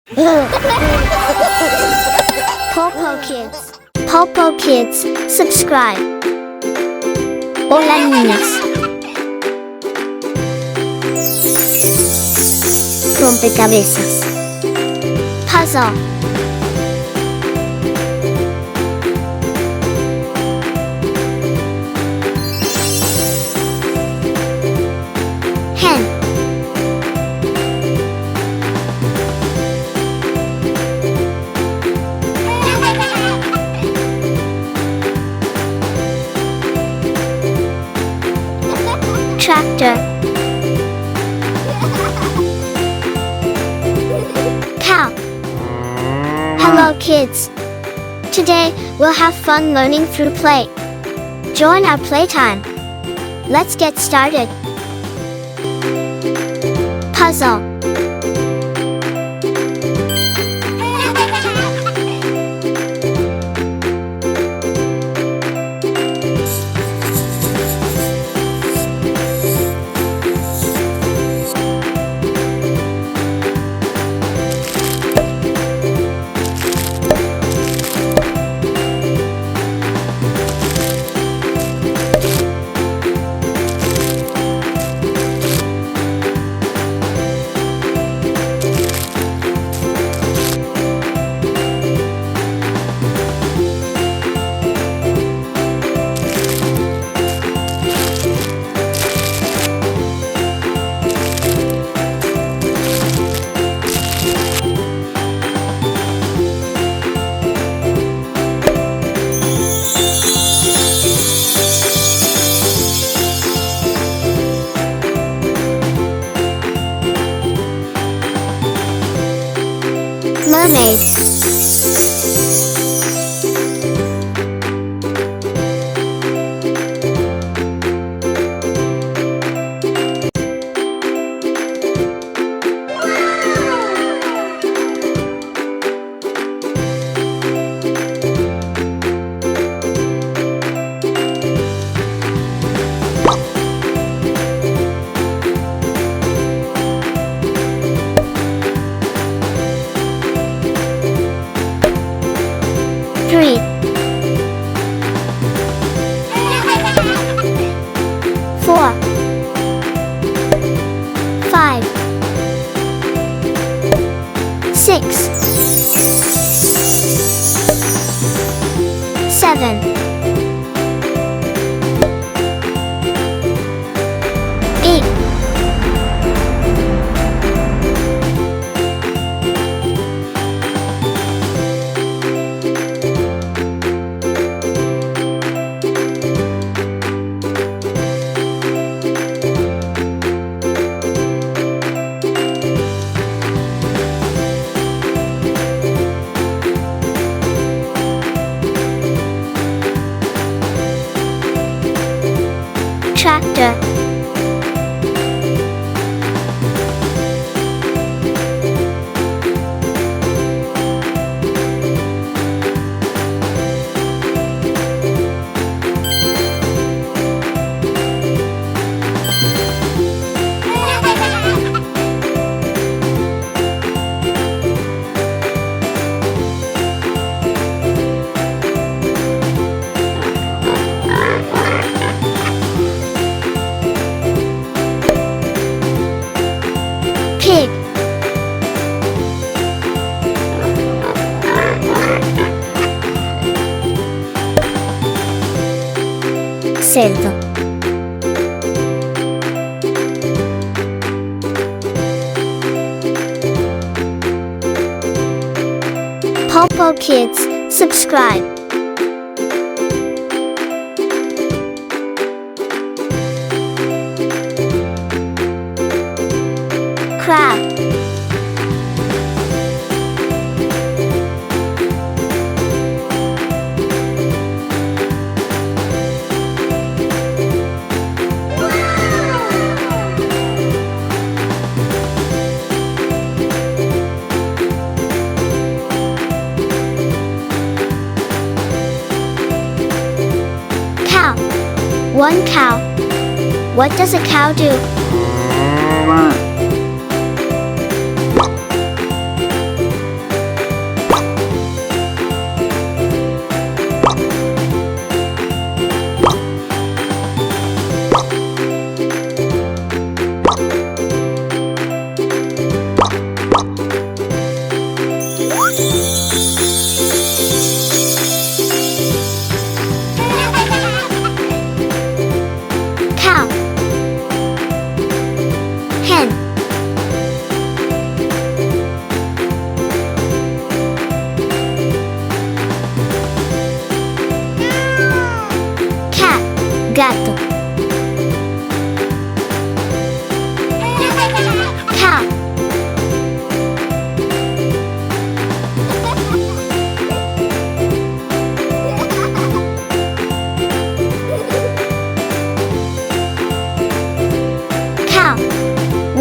Pulppo Kids. Pulppo Kids, subscribe. Hola niños. Rompecabezas. Puzzle. Hen. Tractor. Cow. Hello kids. Today, we'll have fun learning through play. Join our playtime. Let's get started. Puzzle. Mermaid. Three. Four. Five. Six. Seven. Eight. Tractor. Pig. Cerdo. Pulppo Kids, subscribe. Crab. Cow. One cow. What does a cow do?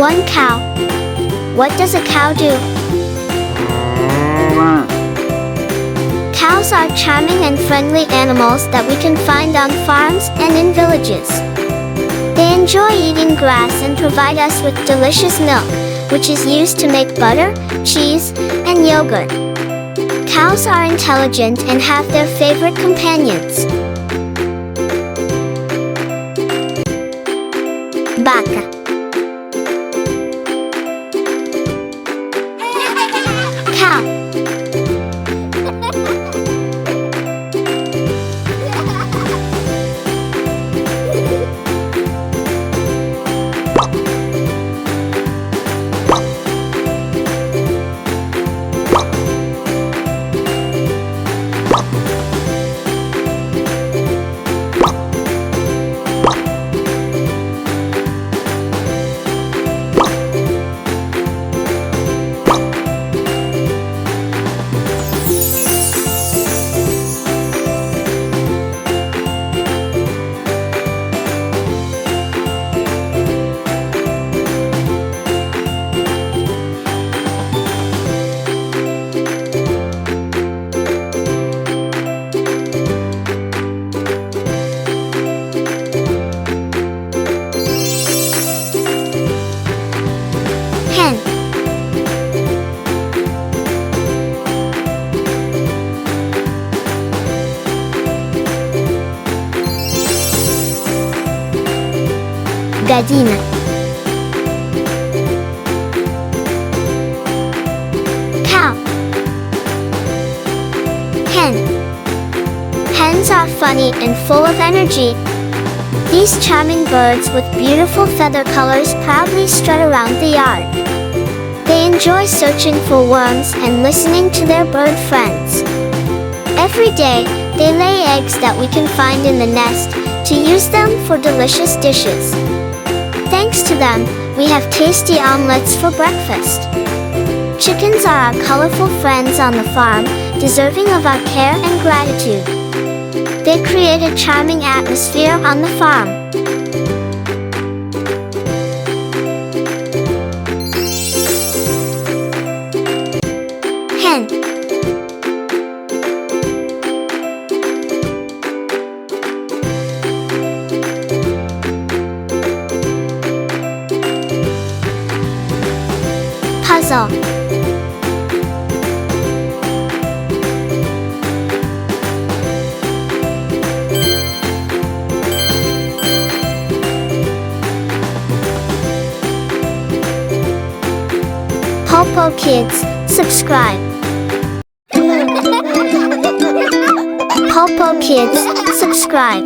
1 cow. What does a cow do? Cows are charming and friendly animals that we can find on farms and in villages. They enjoy eating grass and provide us with delicious milk, which is used to make butter, cheese, and yogurt. Cows are intelligent and have their favorite companions. Vaca. Cow. Hen. Gallina. Cow. Hen. Hens are funny and full of energy. These charming birds with beautiful feather colors proudly strut around the yard. They enjoy searching for worms and listening to their bird friends. Every day, they lay eggs that we can find in the nest to use them for delicious dishes. Thanks to them, we have tasty omelets for breakfast. Chickens are our colorful friends on the farm, deserving of our care and gratitude. They create a charming atmosphere on the farm. Hen. Puzzle. Pulppo Kids, subscribe. Pulppo Kids, subscribe.